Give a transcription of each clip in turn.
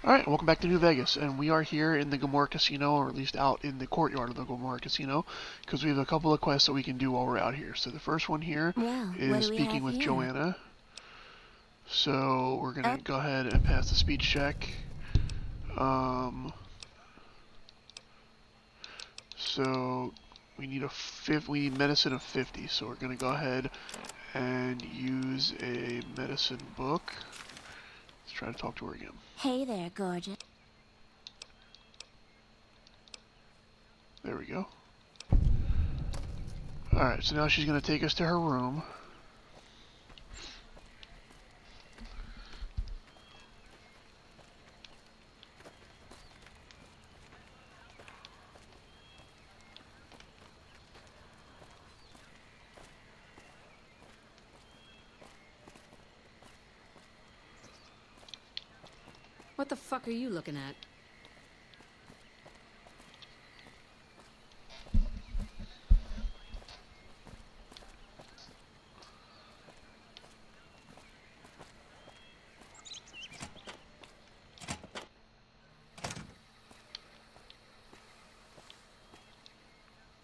Alright, welcome back to New Vegas, and we are here in the Gomorrah Casino, or at least out in the courtyard of the Gomorrah Casino, because we have a couple of quests that we can do while we're out here. So the first one here is speaking with Joanna. So we're going to go ahead and pass the speech check. So we need medicine of 50, so we're going to go ahead and use a medicine book. Let's try to talk to her again. Hey there, gorgeous. There we go. Alright, so now she's going to take us to her room. What the fuck are you looking at?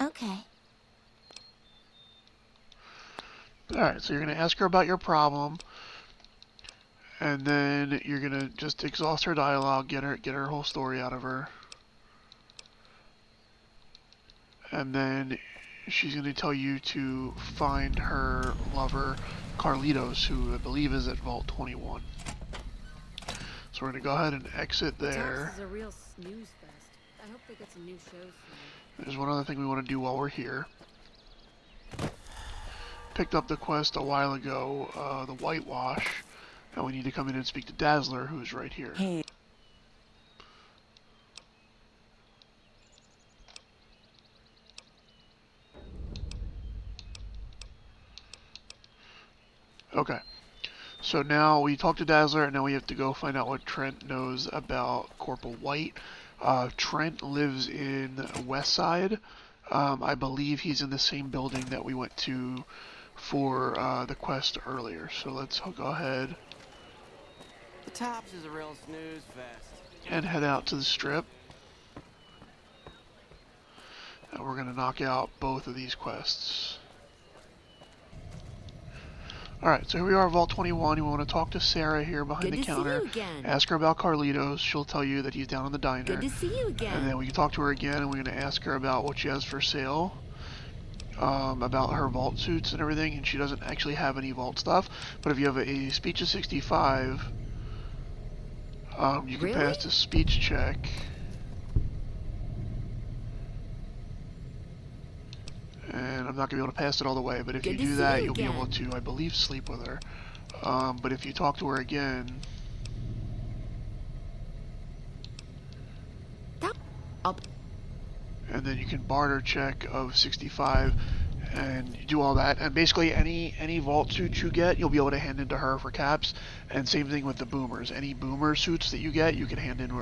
Okay. Alright, so you're going to ask her about your problem, and then you're going to just exhaust her dialogue, get her whole story out of her. And then she's going to tell you to find her lover, Carlitos, who I believe is at Vault 21. So we're going to go ahead and exit there. This is a real snooze fest. I hope they get some new shows soon. There's one other thing we want to do while we're here. Picked up the quest a while ago, the whitewash, and we need to come in and speak to Dazzler, who's right here. Hey. Okay, so now we talked to Dazzler, and now we have to go find out what Trent knows about Corporal White. Trent lives in West Side. I believe he's in the same building that we went to for the quest earlier. So let's go ahead The Tops is a real snooze fest. and head out to the Strip. And we're going to knock out both of these quests. Alright, so here we are, Vault 21. We want to talk to Sarah here behind the counter. Ask her about Carlitos. She'll tell you that he's down in the diner. Good to see you again. And then we can talk to her again, and we're going to ask her about what she has for sale. About her vault suits and everything, and she doesn't actually have any vault stuff. But if you have a speech of 65, you can pass the speech check. And I'm not going to be able to pass it all the way, but if you do that, you'll be able to, I believe, sleep with her. But if you talk to her again... And then you can barter check of 65, and you do all that. And basically, any vault suit you get, you'll be able to hand into her for caps. And same thing with the boomers. Any boomer suits that you get, you can hand in.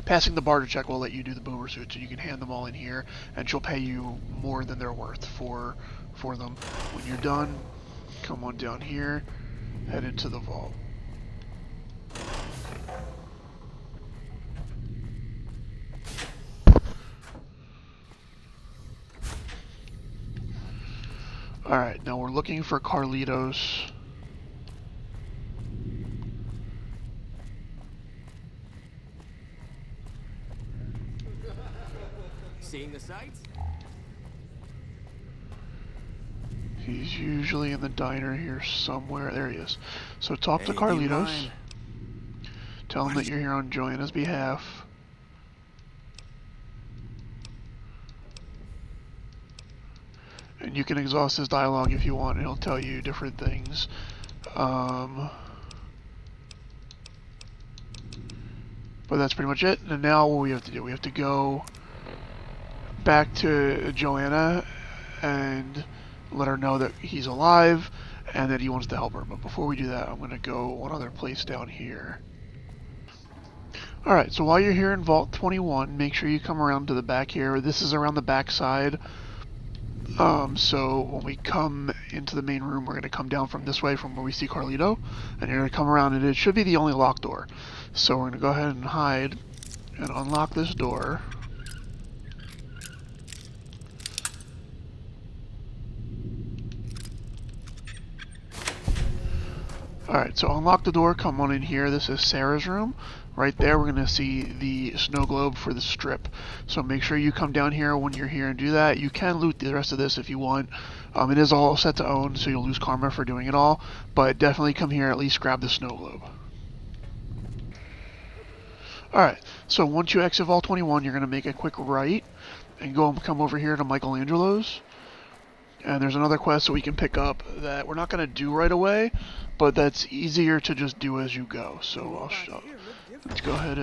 Passing the barter check will let you do the boomer suits, and you can hand them all in here, and she'll pay you more than they're worth for them. When you're done, come on down here, head into the vault. Alright, now we're looking for Carlitos. Seeing the sights? He's usually in the diner here somewhere. There he is. So talk to Carlitos. Tell him that you're here on Joanna's behalf. And you can exhaust his dialogue if you want, and he'll tell you different things. But that's pretty much it. And now what we have to do, we have to go back to Joanna and let her know that he's alive and that he wants to help her. But before we do that, I'm going to go one other place down here. Alright, so while you're here in Vault 21, make sure you come around to the back here. This is around the back side. So when we come into the main room. We're going to come down from this way from where we see Carlito, and you're going to come around, and it should be the only locked door. So we're going to go ahead and hide and unlock this door. Alright, so unlock the door, come on in here. This is Sarah's room. Right there, we're going to see the snow globe for the strip. So make sure you come down here when you're here and do that. You can loot the rest of this if you want. It is all set to own, so you'll lose karma for doing it all. But definitely come here, at least grab the snow globe. Alright, so once you exit Vault 21, you're going to make a quick right and come over here to Michelangelo's. And there's another quest that we can pick up that we're not going to do right away, but that's easier to just do as you go. So let's go ahead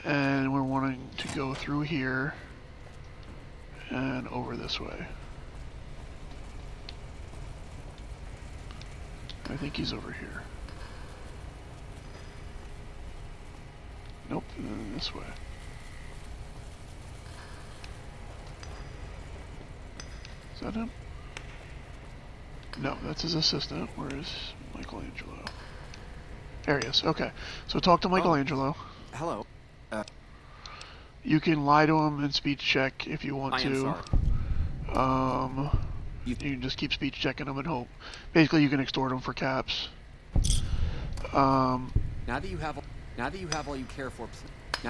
and we're wanting to go through here and over this way. I think he's over here. Nope, this way. Is that him? No, that's his assistant. Where is Michelangelo? There he is. Okay. So talk to Michelangelo. Hello. You can lie to him and speech check if you want to. You can just keep speech checking him and hope. Basically, you can extort him for caps. Now that you have all you care for,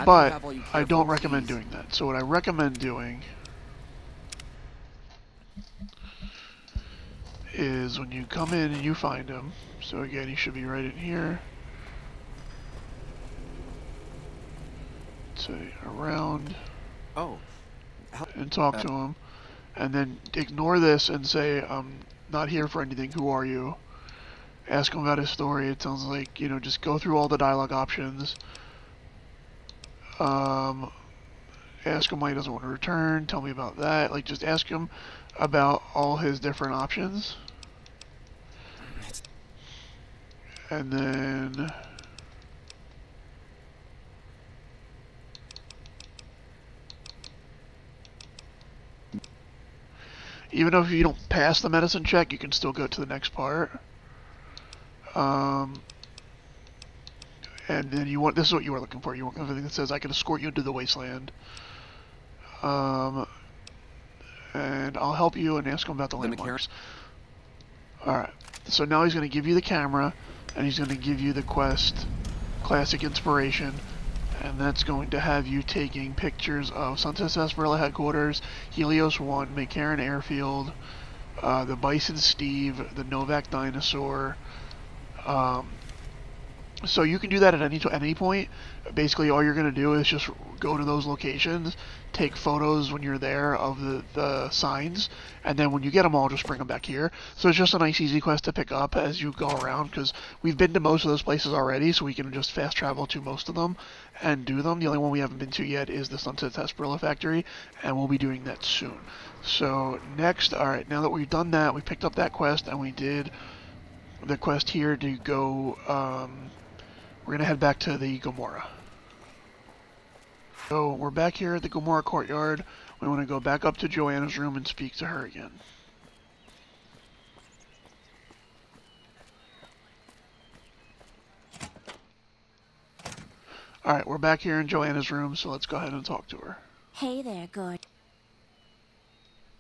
but I don't recommend doing that. So what I recommend doing is when you come in and you find him. So again, he should be right in here. Say around. Oh. And talk to him. And then ignore this and say, I'm not here for anything. Who are you? Ask him about his story. It sounds like, you know, just go through all the dialogue options. Ask him why he doesn't want to return. Tell me about that. Like, just ask him about all his different options. And then even if you don't pass the medicine check, you can still go to the next part. And then you want, this is what you were looking for. You want something that says, I can escort you into the wasteland. And I'll help you and ask him about the landmarks. Alright, so now he's going to give you the camera, and he's going to give you the quest, Classic Inspiration, and that's going to have you taking pictures of Sunset Sarsaparilla Headquarters, Helios 1, McCarran Airfield, the Bison Steve, the Novak Dinosaur. So you can do that at any point. Basically, all you're going to do is just go to those locations, take photos when you're there of the signs, and then when you get them all, just bring them back here. So it's just a nice, easy quest to pick up as you go around, because we've been to most of those places already, so we can just fast travel to most of them and do them. The only one we haven't been to yet is the Sunset Sarsaparilla Factory, and we'll be doing that soon. So next, alright, now that we've done that, we picked up that quest, and we did the quest here to go, we're going to head back to the Gomorrah. So we're back here at the Gomorrah courtyard. We want to go back up to Joanna's room and speak to her again. Alright, we're back here in Joanna's room, so let's go ahead and talk to her. Hey there, Gord.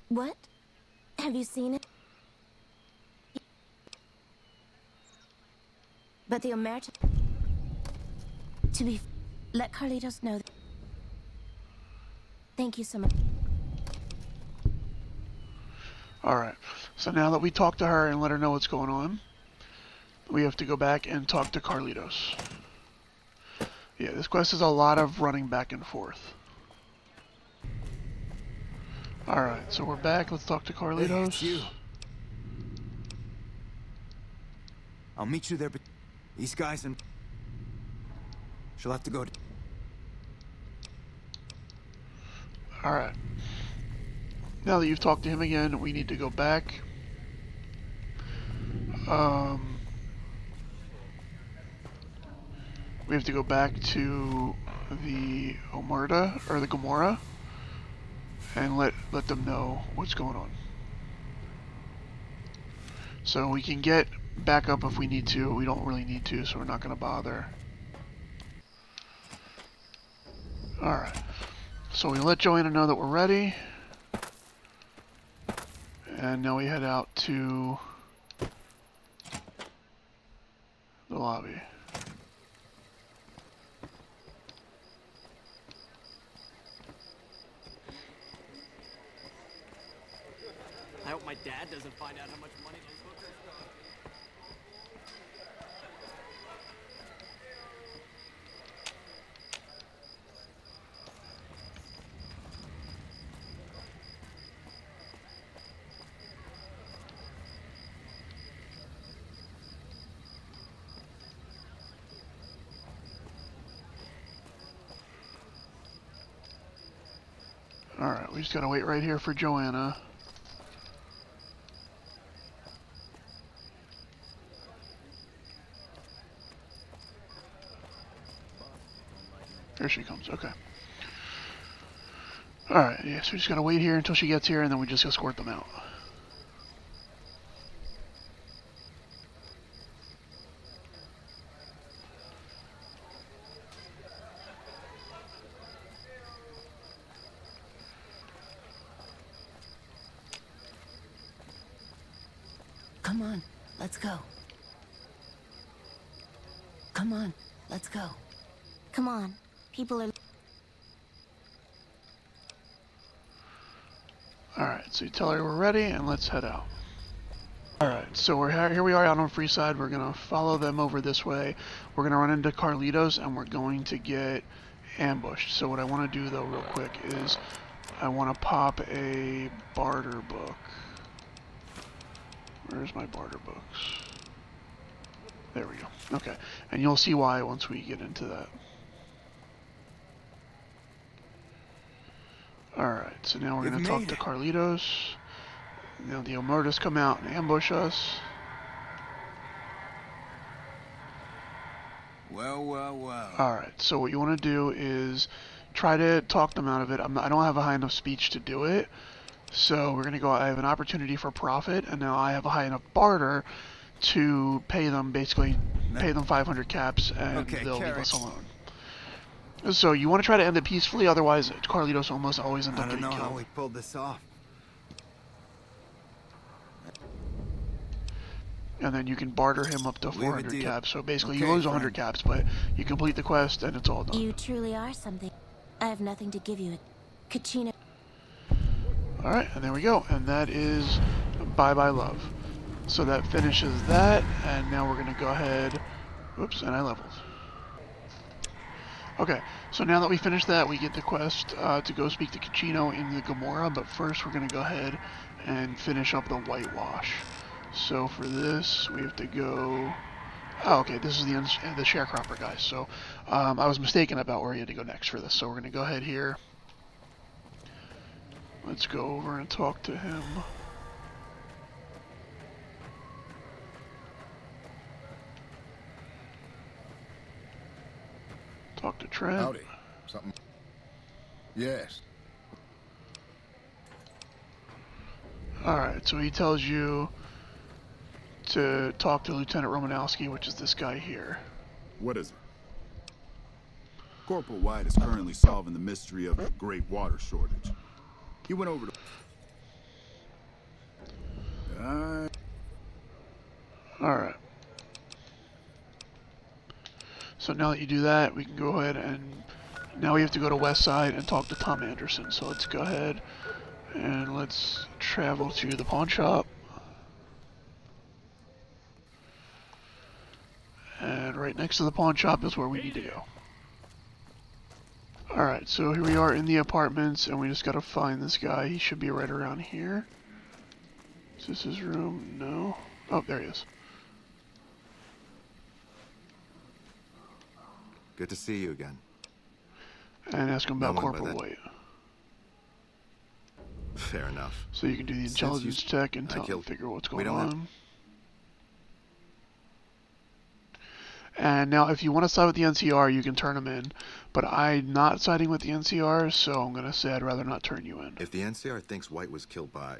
What? Have you seen it? But the Omerta... let Carlitos know that... Thank you so much. Alright, so now that we talked to her and let her know what's going on, we have to go back and talk to Carlitos. Yeah, this quest is a lot of running back and forth. Alright, so we're back. Let's talk to Carlitos. Hey, it's you. I'll meet you there, but these guys and... She'll have to go to... Alright. Now that you've talked to him again, we need to go back. We have to go back to the Omerta, or the Gomorrah. and let them know what's going on. So we can get back up if we need to. We don't really need to, so we're not going to bother. Alright. So we let Joanna know that we're ready. And now we head out to the lobby. I hope my dad doesn't find out how much money those hookers got. Alright, we just gotta wait right here for Joanna. Here she comes, okay. Alright, yeah, so we just gotta wait here until she gets here and then we just escort them out. Come on, let's go. Come on, let's go. Come on, people are... Alright, so you tell her we're ready and let's head out. Alright, so here we are out on Freeside. We're gonna follow them over this way. We're gonna run into Carlitos and we're going to get ambushed. So what I want to do though real quick is I want to pop a barter book. Where's my barter books? There we go. Okay, and you'll see why once we get into that. Alright, so now we're going to talk to Carlitos. Now the Omertas come out and ambush us. Well, well, well. Alright, so what you want to do is try to talk them out of it. I don't have a high enough speech to do it. So we're going to go, I have an opportunity for profit, and now I have a high enough barter to pay them, basically, pay them 500 caps, and they'll leave us alone. So you want to try to end it peacefully, otherwise Carlitos almost always ends up getting killed. I don't know how we pulled this off. And then you can barter him up to 400 caps. So basically you lose 100 caps, but you complete the quest and it's all done. You truly are something. I have nothing to give you. Kachina. Alright, and there we go. And that is Bye Bye Love. So that finishes that, and now we're going to go ahead... Oops, and I leveled. Okay, so now that we finished that, we get the quest to go speak to Kachino in the Gomorrah, but first we're going to go ahead and finish up the whitewash. So for this, we have to go... Oh, okay, this is the sharecropper guy, so I was mistaken about where you had to go next for this, so we're going to go ahead here. Let's go over and talk to him. Talk to Trent. Howdy. Something? Yes. Alright, so he tells you to talk to Lieutenant Romanowski, which is this guy here. What is it? Corporal White is currently solving the mystery of the great water shortage. He went over to... Alright. So now that you do that, we can go ahead and... Now we have to go to West Side and talk to Tom Anderson. So let's go ahead and let's travel to the pawn shop. And right next to the pawn shop is where we need to go. Alright, so here we are in the apartments, and we just gotta find this guy. He should be right around here. Is this his room? No. Oh, there he is. Good to see you again. And ask him about No one by Corporal that. White. Fair enough. So you can do the intelligence check and figure what's going on. And now, if you want to side with the NCR, you can turn them in. But I'm not siding with the NCR, so I'm going to say I'd rather not turn you in. If the NCR thinks White was killed by...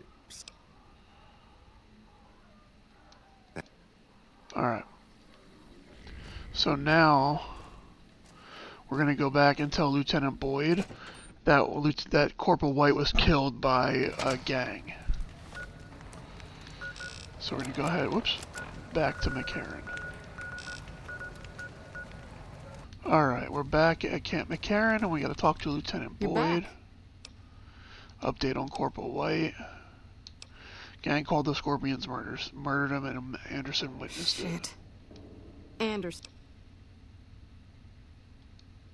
Alright. So now, we're going to go back and tell Lieutenant Boyd that Corporal White was killed by a gang. So we're going to go ahead, whoops, back to McCarran. Alright, we're back at Camp McCarran, and we gotta talk to Lieutenant Boyd. Update on Corporal White. Gang called the Scorpions murdered him, and Anderson witnessed it. Anderson.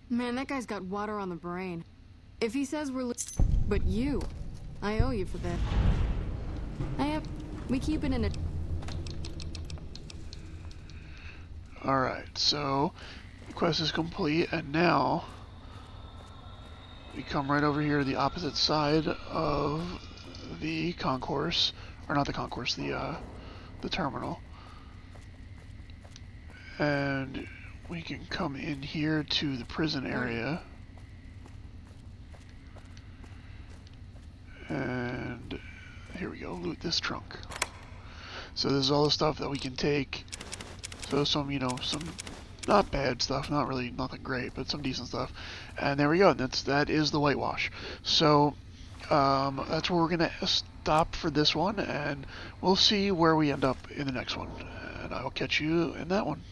Man, that guy's got water on the brain. If he says we're but you, I owe you for that. We keep it in a... Alright, so the quest is complete, and now we come right over here to the opposite side of the concourse, or not the concourse, the terminal. And we can come in here to the prison area. And here we go, loot this trunk. So this is all the stuff that we can take. So some, some not bad stuff, not really nothing great, but some decent stuff. And there we go. That is the whitewash. So that's where we're gonna stop for this one, and we'll see where we end up in the next one. And I will catch you in that one.